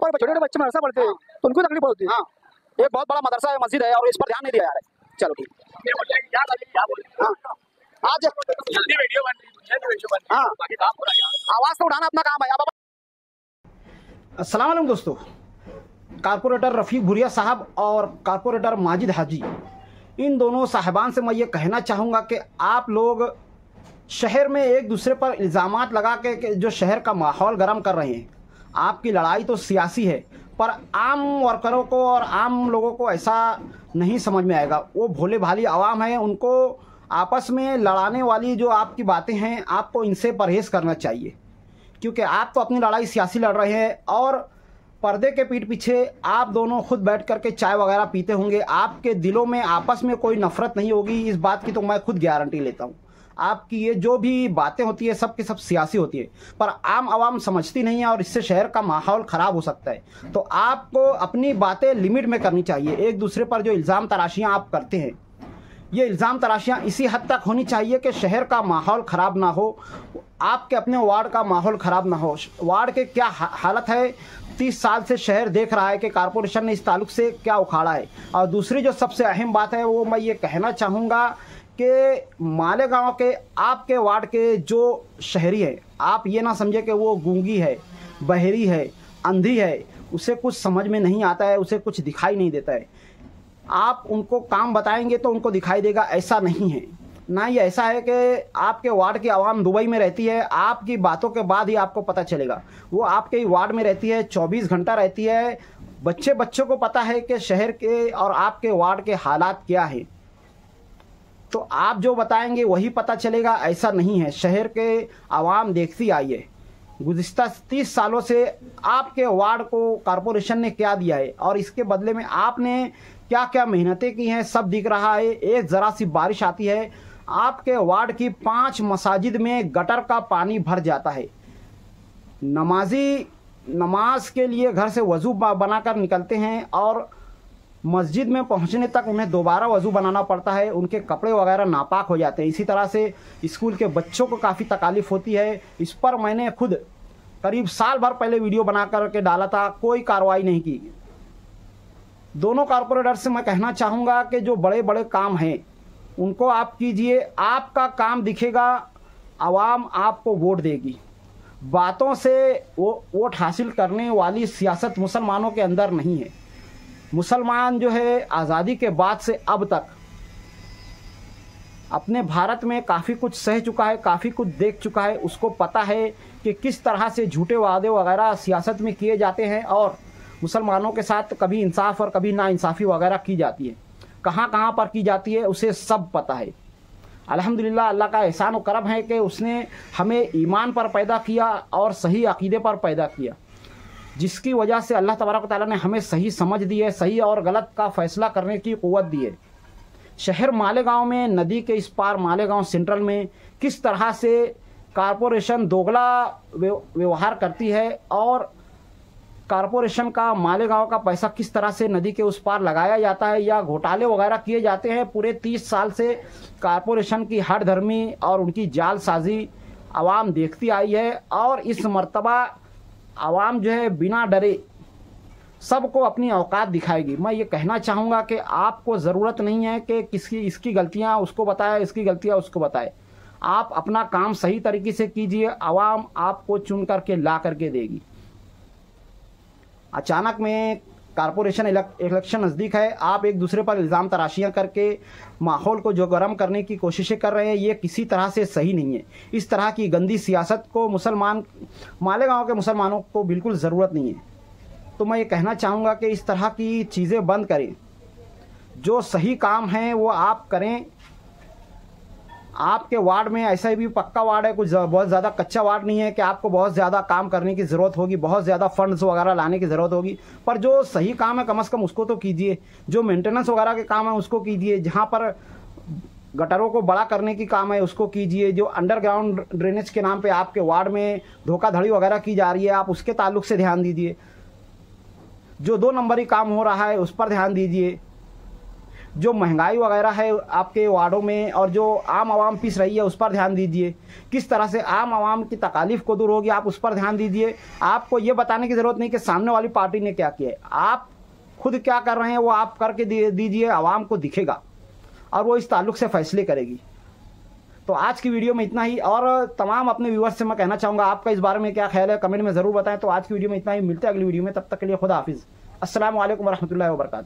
पर छोटे छोटे बच्चे मदरसा पढ़ते हैं तो उनको तकलीफ होती है। एक बहुत बड़ा मदरसा है, मस्जिद है, और इस पर ध्यान नहीं दिया जा रहा है। चलो ठीक आज वीडियो बन रही है, आवाज तो उठाना अपना काम है। अस्सलाम वालेकुम दोस्तों, कारपोरेटर रफ़ीक भुरिया साहब और कारपोरेटर माजिद हाजी, इन दोनों साहबान से मैं ये कहना चाहूँगा कि आप लोग शहर में एक दूसरे पर इल्ज़ामात लगा के जो शहर का माहौल गर्म कर रहे हैं। आपकी लड़ाई तो सियासी है, पर आम वर्करों को और आम लोगों को ऐसा नहीं समझ में आएगा। वो भोले भाली आवाम है, उनको आपस में लड़ाने वाली जो आपकी बातें हैं, आपको इनसे परहेज़ करना चाहिए, क्योंकि आप तो अपनी लड़ाई सियासी लड़ रहे हैं और पर्दे के पीठ पीछे आप दोनों खुद बैठ करके चाय वगैरह पीते होंगे। आपके दिलों में आपस में कोई नफरत नहीं होगी, इस बात की तो मैं खुद गारंटी लेता हूँ। आपकी ये जो भी बातें होती है सब की सब सियासी होती है, पर आम आवाम समझती नहीं है और इससे शहर का माहौल ख़राब हो सकता है। तो आपको अपनी बातें लिमिट में करनी चाहिए। एक दूसरे पर जो इल्ज़ाम तराशियाँ आप करते हैं, ये इल्ज़ाम तराशियाँ इसी हद तक होनी चाहिए कि शहर का माहौल ख़राब ना हो, आपके अपने वार्ड का माहौल ख़राब ना हो। वार्ड के क्या हालत है, 30 साल से शहर देख रहा है कि कारपोरेशन ने इस ताल्लुक से क्या उखाड़ा है। और दूसरी जो सबसे अहम बात है वो मैं ये कहना चाहूँगा कि मालेगांव के आपके वार्ड के जो शहरी हैं, आप ये ना समझे कि वो गूंगी है, बहरी है, अंधी है, उसे कुछ समझ में नहीं आता है, उसे कुछ दिखाई नहीं देता है। आप उनको काम बताएंगे तो उनको दिखाई देगा, ऐसा नहीं है। ना ही ऐसा है कि आपके वार्ड की आवाम दुबई में रहती है, आपकी बातों के बाद ही आपको पता चलेगा। वो आपके ही वार्ड में रहती है, 24 घंटा रहती है। बच्चों को पता है कि शहर के और आपके वार्ड के हालात क्या हैं। तो आप जो बताएंगे वही पता चलेगा, ऐसा नहीं है। शहर के आवाम देखती आई है गुज़िश्ता 30 सालों से आपके वार्ड को कारपोरेशन ने क्या दिया है और इसके बदले में आपने क्या क्या मेहनतें की हैं, सब दिख रहा है। एक ज़रा सी बारिश आती है, आपके वार्ड की 5 मसाजिद में गटर का पानी भर जाता है। नमाजी नमाज के लिए घर से वज़ू बनाकर निकलते हैं और मस्जिद में पहुंचने तक उन्हें दोबारा वज़ू बनाना पड़ता है, उनके कपड़े वगैरह नापाक हो जाते हैं। इसी तरह से स्कूल के बच्चों को काफ़ी तकालीफ होती है। इस पर मैंने खुद करीब साल भर पहले वीडियो बना करके डाला था, कोई कार्रवाई नहीं की। दोनों कारपोरेटर से मैं कहना चाहूँगा कि जो बड़े बड़े काम हैं उनको आप कीजिए, आपका काम दिखेगा, आवाम आपको वोट देगी। बातों से वो वोट हासिल करने वाली सियासत मुसलमानों के अंदर नहीं है। मुसलमान जो है आज़ादी के बाद से अब तक अपने भारत में काफ़ी कुछ सह चुका है, काफ़ी कुछ देख चुका है। उसको पता है कि किस तरह से झूठे वादे वगैरह सियासत में किए जाते हैं और मुसलमानों के साथ कभी इंसाफ और कभी नाइंसाफ़ी वगैरह की जाती है, कहाँ कहाँ पर की जाती है, उसे सब पता है। अल्हम्दुलिल्लाह, अल्लाह का एहसान और करम है कि उसने हमें ईमान पर पैदा किया और सही अकीदे पर पैदा किया, जिसकी वजह से अल्लाह तबारक व तआला ने हमें सही समझ दी है, सही और गलत का फैसला करने की क़ुव्वत दी है। शहर मालेगांव में, नदी के इस पार मालेगांव सेंट्रल में किस तरह से कारपोरेशन दोगला व्यवहार करती है और कारपोरेशन का मालेगांव का पैसा किस तरह से नदी के उस पार लगाया जाता है या घोटाले वगैरह किए जाते हैं। पूरे 30 साल से कारपोरेशन की हठधर्मी और उनकी जालसाजी आवाम देखती आई है और इस मर्तबा आवाम जो है बिना डरे सबको अपनी औकात दिखाएगी। मैं ये कहना चाहूँगा कि आपको ज़रूरत नहीं है कि किसकी इसकी गलतियाँ उसको बताए, इसकी गलतियाँ उसको बताए। आप अपना काम सही तरीके से कीजिए, आवाम आपको चुन करके ला करके देगी। अचानक में कारपोरेशन इलेक्शन नज़दीक है, आप एक दूसरे पर इल्ज़ाम तराशियाँ करके माहौल को जो गर्म करने की कोशिशें कर रहे हैं, ये किसी तरह से सही नहीं है। इस तरह की गंदी सियासत को मालेगांव के मुसलमानों को बिल्कुल ज़रूरत नहीं है। तो मैं ये कहना चाहूँगा कि इस तरह की चीज़ें बंद करें, जो सही काम हैं वो आप करें। आपके वार्ड में ऐसा भी पक्का वार्ड है, कुछ बहुत ज़्यादा कच्चा वार्ड नहीं है कि आपको बहुत ज़्यादा काम करने की ज़रूरत होगी, बहुत ज़्यादा फंड्स वगैरह लाने की ज़रूरत होगी। पर जो सही काम है कम से कम उसको तो कीजिए, जो मेंटेनेंस वगैरह के काम है उसको कीजिए, जहाँ पर गटरों को बड़ा करने की काम है उसको कीजिए, जो अंडरग्राउंड ड्रेनेज के नाम पर आपके वार्ड में धोखाधड़ी वगैरह की जा रही है आप उसके ताल्लुक से ध्यान दीजिए, जो 2 नंबरी काम हो रहा है उस पर ध्यान दीजिए। जो महंगाई वगैरह है आपके वार्डों में और जो आम आवाम पिस रही है उस पर ध्यान दीजिए। किस तरह से आम आवाम की तकालीफ को दूर होगी आप उस पर ध्यान दीजिए। आपको ये बताने की ज़रूरत नहीं कि सामने वाली पार्टी ने क्या किया है, आप खुद क्या कर रहे हैं वो आप करके दीजिए, आवाम को दिखेगा और वो इस ताल्लुक से फैसले करेगी। तो आज की वीडियो में इतना ही, और तमाम अपने व्यूअर्स से मैं कहना चाहूँगा आपका इस बारे में क्या ख्याल है कमेंट में ज़रूर बताएं। तो आज की वीडियो में इतना ही, मिलते हैं अगली वीडियो में, तब तक के लिए खुदा हाफिज़। अस्सलाम वालेकुम रहमतुल्लाहि व बरकातहू।